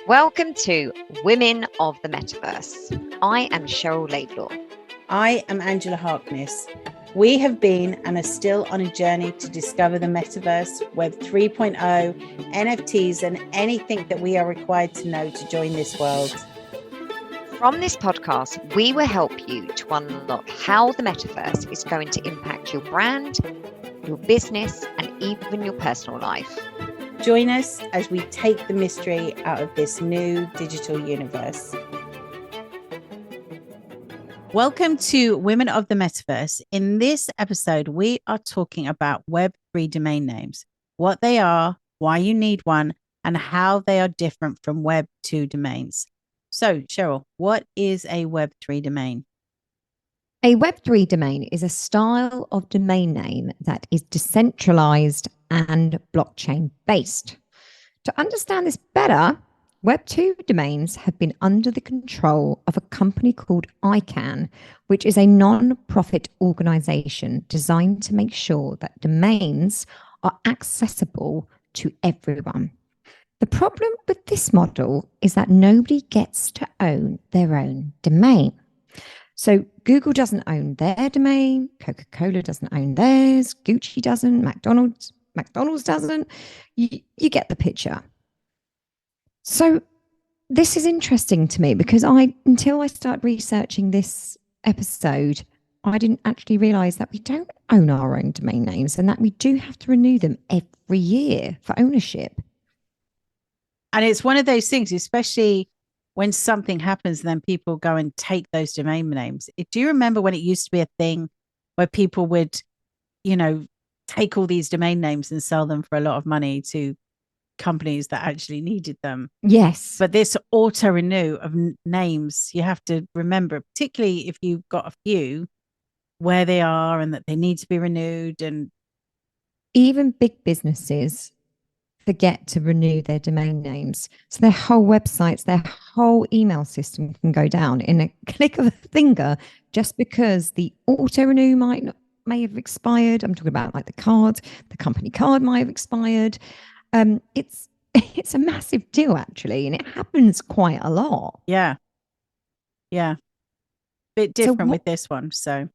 Welcome to Women of the Metaverse. I am Cheryl Laidlaw. I am Angela Harkness. We have been and are still on a journey to discover the Metaverse, Web 3.0, NFTs, and anything that we are required to know to join this world. From this podcast, we will help you to unlock how the Metaverse is going to impact your brand, your business, and even your personal life. Join us as we take the mystery out of this new digital universe. Welcome to Women of the Metaverse. In this episode, we are talking about Web3 domain names, what they are, why you need one, and how they are different from Web2 domains. So, Cheryl, what is a Web3 domain? A Web3 domain is a style of domain name that is decentralized and blockchain based. To understand this better, Web2 domains have been under the control of a company called ICANN, which is a non-profit organization designed to make sure that domains are accessible to everyone. The problem with this model is that nobody gets to own their own domain. So Google doesn't own their domain, Coca-Cola doesn't own theirs, Gucci doesn't, McDonald's doesn't. You get the picture. So this is interesting to me because until I start researching this episode, I didn't actually realize that we don't own our own domain names and that we do have to renew them every year for ownership. And it's one of those things, especially when something happens and then people go and take those domain names. Do you remember when it used to be a thing where people would, take all these domain names and sell them for a lot of money to companies that actually needed them? Yes. But this auto renew of names, you have to remember, particularly if you've got a few, where they are and that they need to be renewed. And even big businesses forget to renew their domain names. So their whole websites, their whole email system can go down in a click of a finger just because the auto renew may have expired. I'm talking about like the company card might have expired. It's a massive deal actually, and it happens quite a lot. Yeah. Bit different with this one. So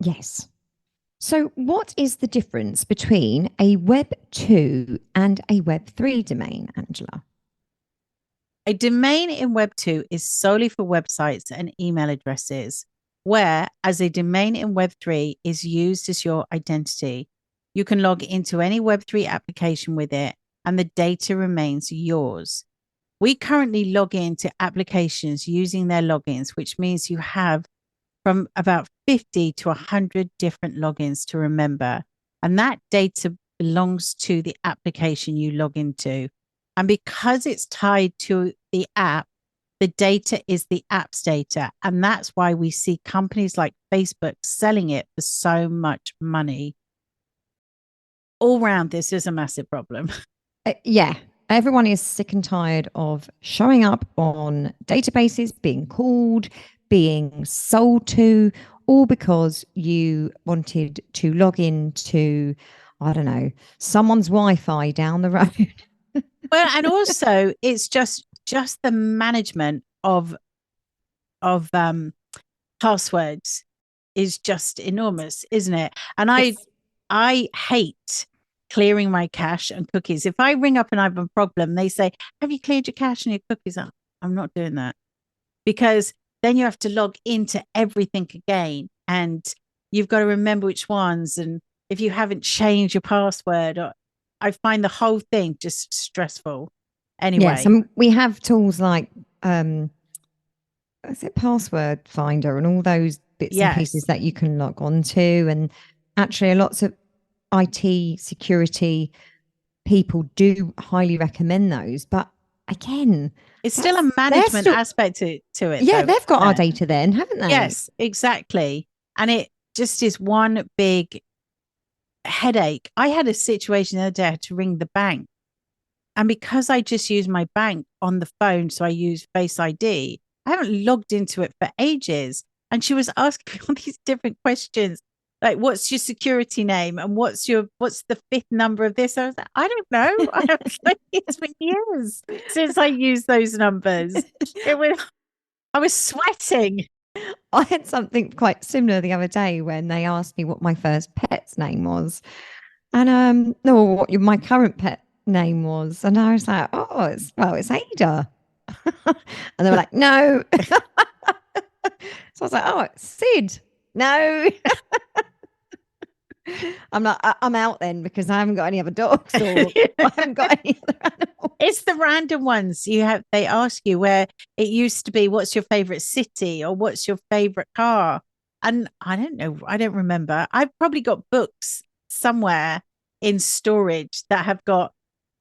yes. So what is the difference between a Web 2 and a Web 3 domain, Angela? A domain in Web 2 is solely for websites and email addresses, whereas a domain in Web 3 is used as your identity. You can log into any Web 3 application with it, and the data remains yours. We currently log into applications using their logins, which means you have from about 50 to 100 different logins to remember. And that data belongs to the application you log into. And because it's tied to the app, the data is the app's data. And that's why we see companies like Facebook selling it for so much money. All round, this is a massive problem. Yeah. Everyone is sick and tired of showing up on databases, being called, being sold to, all because you wanted to log into, I don't know, someone's Wi-Fi down the road. Well, and also it's just the management of passwords is just enormous, isn't it? And I hate clearing my cache and cookies. If I ring up and I have a problem, they say, "Have you cleared your cache and your cookies?" I'm not doing that, because then you have to log into everything again, and you've got to remember which ones. And if you haven't changed your password, I find the whole thing just stressful. Anyway. Yes, and we have tools like password finder and all those bits and pieces that you can log on to. And actually lots of IT security people do highly recommend those. But again, it's still a management aspect to it. Yeah, though, they've got our data then, haven't they? Yes, exactly. And it just is one big headache. I had a situation the other day, I had to ring the bank. And because I just use my bank on the phone, so I use Face ID, I haven't logged into it for ages. And she was asking me all these different questions. like, what's your security name and what's the fifth number of this? I was like, I don't know. I was like, it's been years since I used those numbers. I was sweating. I had something quite similar the other day when they asked me what my first pet's name was, and no, what my current pet name was, and I was like, oh, it's Ada, and they were like, no. So I was like, oh, it's Sid. No. I'm like, I'm out then because I haven't got any other dogs or I haven't got any other animals. It's the random ones they ask you, where it used to be, what's your favorite city or what's your favorite car? And I don't know. I don't remember. I've probably got books somewhere in storage that have got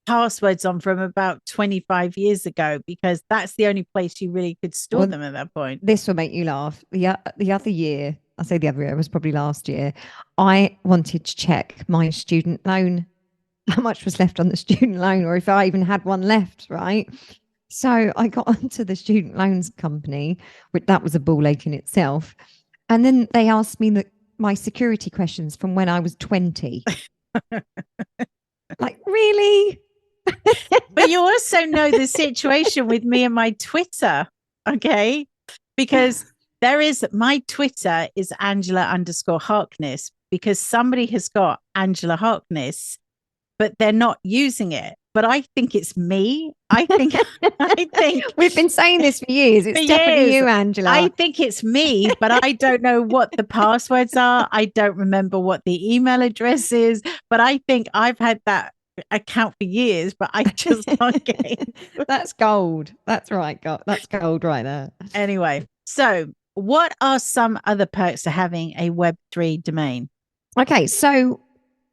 passwords on from about 25 years ago, because that's the only place you really could store them at that point. This will make you laugh. The other year, I say the other year, it was probably last year, I wanted to check my student loan, how much was left on the student loan, or if I even had one left, right? So I got onto the student loans company, which that was a ball ache in itself. And then they asked me my security questions from when I was 20. Like, really? But you also know the situation with me and my Twitter, okay? Because my Twitter is Angela_Harkness, because somebody has got Angela Harkness, but they're not using it. But I think it's me. I think we've been saying this for years. It's definitely you, Angela. I think it's me, but I don't know what the passwords are. I don't remember what the email address is, but I think I've had that account for years, but I just can't get in. That's gold. That's right. That's gold right there. Anyway, so what are some other perks to having a Web3 domain? Okay, so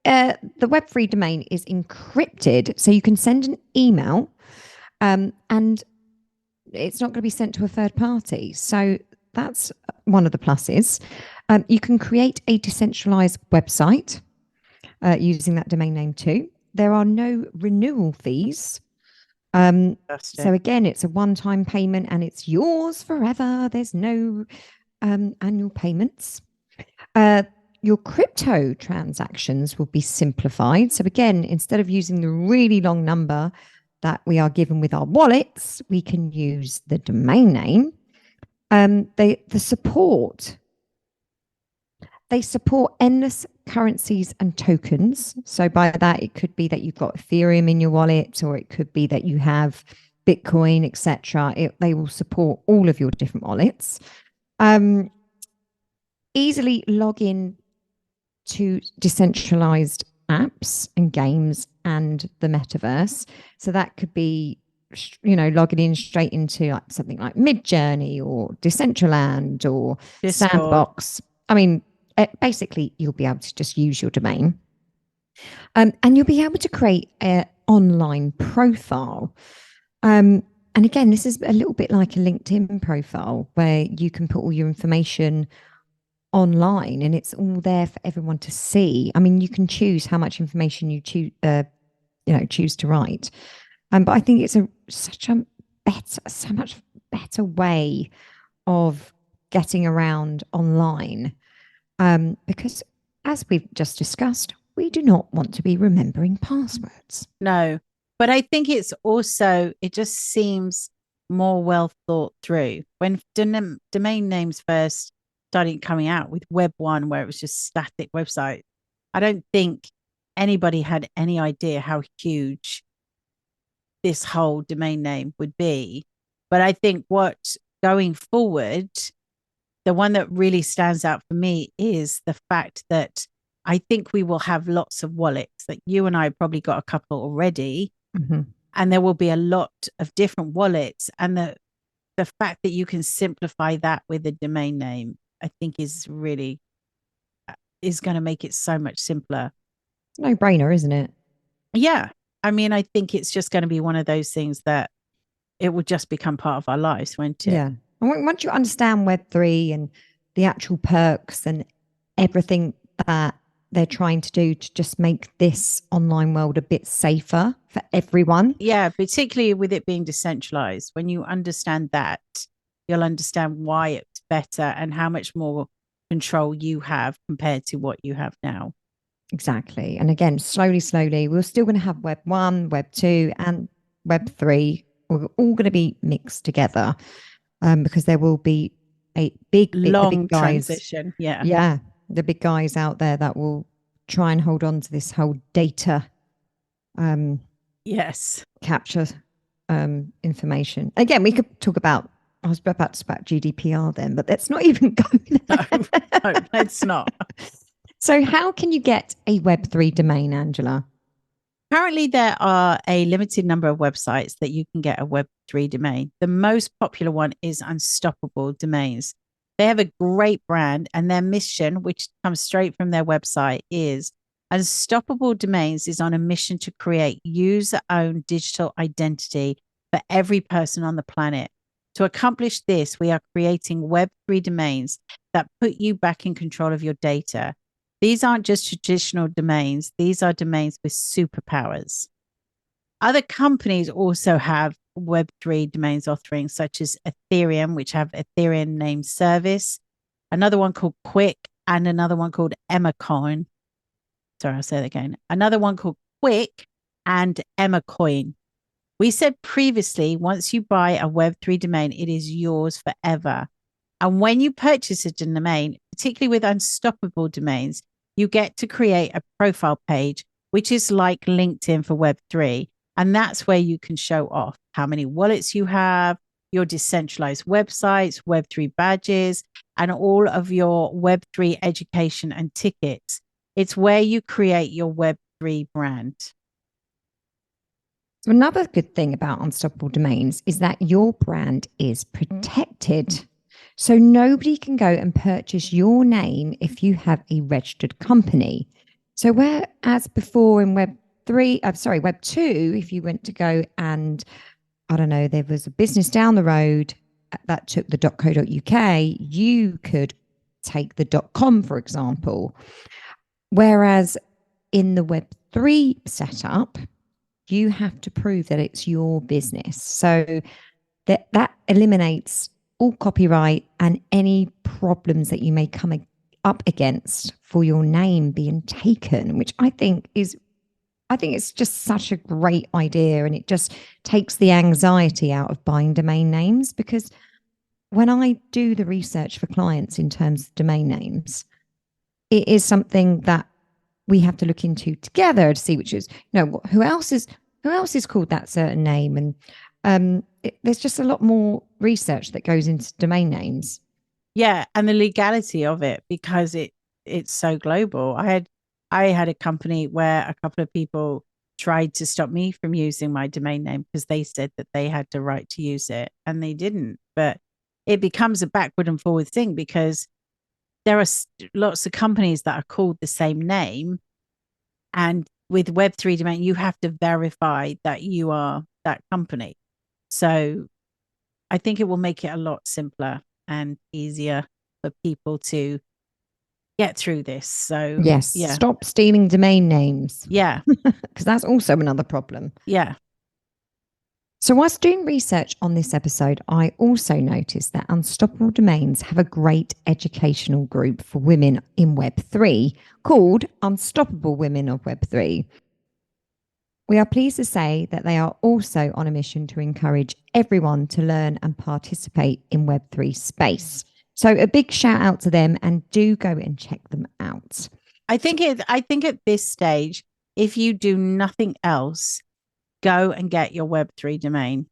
the Web3 domain is encrypted, so you can send an email, and it's not going to be sent to a third party. So that's one of the pluses. You can create a decentralized website using that domain name too. There are no renewal fees. So again, it's a one-time payment and it's yours forever. There's no annual payments. Your crypto transactions will be simplified. So again, instead of using the really long number that we are given with our wallets, we can use the domain name. The support. They support endless currencies and tokens. So by that, it could be that you've got Ethereum in your wallet, or it could be that you have Bitcoin, etc. They will support all of your different wallets. Easily log in to decentralized apps and games and the metaverse. So that could be, logging in straight into something like Midjourney or Decentraland or Discord. Sandbox. I mean, basically, you'll be able to just use your domain. And you'll be able to create an online profile. And again, this is a little bit like a LinkedIn profile where you can put all your information online and it's all there for everyone to see. I mean, you can choose how much information you choose to write. But I think it's so much better way of getting around online. Because as we've just discussed, we do not want to be remembering passwords. No, but I think it just seems more well thought through. When domain names first started coming out with Web 1, where it was just static website, I don't think anybody had any idea how huge this whole domain name would be. But I think going forward, the one that really stands out for me is the fact that I think we will have lots of wallets. Like you and I probably got a couple already, and there will be a lot of different wallets. And the fact that you can simplify that with a domain name, I think is going to make it so much simpler. No brainer, isn't it? Yeah. I mean, I think it's just going to be one of those things that it will just become part of our lives, won't it? Yeah. And once you understand Web3 and the actual perks and everything that they're trying to do to just make this online world a bit safer for everyone. Yeah, particularly with it being decentralized. When you understand that, you'll understand why it's better and how much more control you have compared to what you have now. Exactly. And again, slowly, we're still going to have Web 1, Web 2, and Web 3. We're all going to be mixed together because there will be a big long guys, transition. Yeah. Yeah. The big guys out there that will try and hold on to this whole data yes. capture information. Again, we could talk about, I was about to talk about GDPR then, but let's not even go there. No, let's not. So how can you get a Web3 domain, Angela? Currently, there are a limited number of websites that you can get a Web3 domain. The most popular one is Unstoppable Domains. They have a great brand, and their mission, which comes straight from their website, is Unstoppable Domains is on a mission to create user-owned digital identity for every person on the planet. To accomplish this, we are creating Web3 domains that put you back in control of your data. These aren't just traditional domains. These are domains with superpowers. Other companies also have Web3 domains offerings, such as Ethereum, which have Ethereum name service, another one called Quick, and another one called Emmacoin. Sorry, I'll say that again. Another one called Quick and Emmacoin. We said previously, once you buy a Web3 domain, it is yours forever. And when you purchase a domain, particularly with Unstoppable Domains, you get to create a profile page, which is like LinkedIn for Web3. And that's where you can show off how many wallets you have, your decentralized websites, Web3 badges, and all of your Web3 education and tickets. It's where you create your Web3 brand. So another good thing about Unstoppable Domains is that your brand is protected. So nobody can go and purchase your name if you have a registered company. So whereas before in Web 2, if you went to go and, I don't know, there was a business down the road that took the .co.uk, you could take the .com, for example. Whereas in the Web 3 setup, you have to prove that it's your business. So that eliminates all copyright and any problems that you may come up against for your name being taken, which I think it's just such a great idea, and it just takes the anxiety out of buying domain names, because when I do the research for clients in terms of domain names, it is something that we have to look into together to see which is, who else is called that certain name, and there's just a lot more research that goes into domain names. Yeah, and the legality of it, because it's so global. I had a company where a couple of people tried to stop me from using my domain name because they said that they had the right to use it, and they didn't. But it becomes a backward and forward thing, because there are lots of companies that are called the same name, and with Web3 domain, you have to verify that you are that company. So I think it will make it a lot simpler and easier for people to get through this. So yes, yeah. Stop stealing domain names. Yeah. Because that's also another problem. Yeah. So whilst doing research on this episode, I also noticed that Unstoppable Domains have a great educational group for women in Web3 called Unstoppable Women of Web3. We are pleased to say that they are also on a mission to encourage everyone to learn and participate in Web3 space. So a big shout out to them, and do go and check them out. I think at this stage, if you do nothing else, go and get your Web3 domain,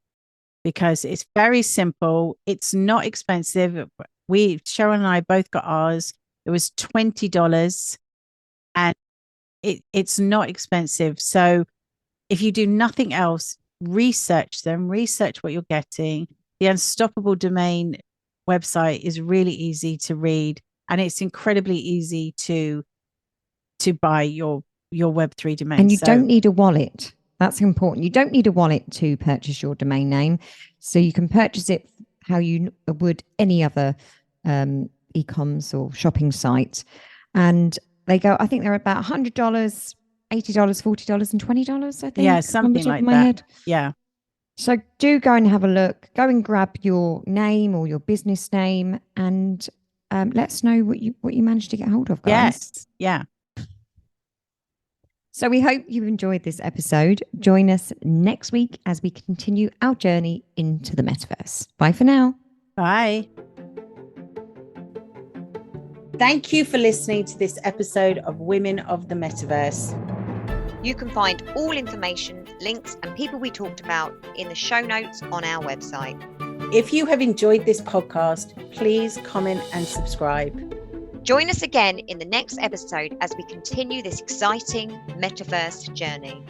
because it's very simple. It's not expensive. Sharon and I both got ours. It was $20, and it's not expensive. So if you do nothing else, research what you're getting. The Unstoppable Domain website is really easy to read, and it's incredibly easy to buy your Web3 domain. And you don't need a wallet. That's important. You don't need a wallet to purchase your domain name. So you can purchase it how you would any other e-coms or shopping site. And I think they're about $100, $80, $40, and $20, I think. Yeah, something like that. Head. Yeah. So do go and have a look. Go and grab your name or your business name and let us know what you managed to get hold of, guys. Yes. Yeah. So we hope you've enjoyed this episode. Join us next week as we continue our journey into the metaverse. Bye for now. Bye. Thank you for listening to this episode of Women of the Metaverse. You can find all information, links, and people we talked about in the show notes on our website. If you have enjoyed this podcast, please comment and subscribe. Join us again in the next episode as we continue this exciting metaverse journey.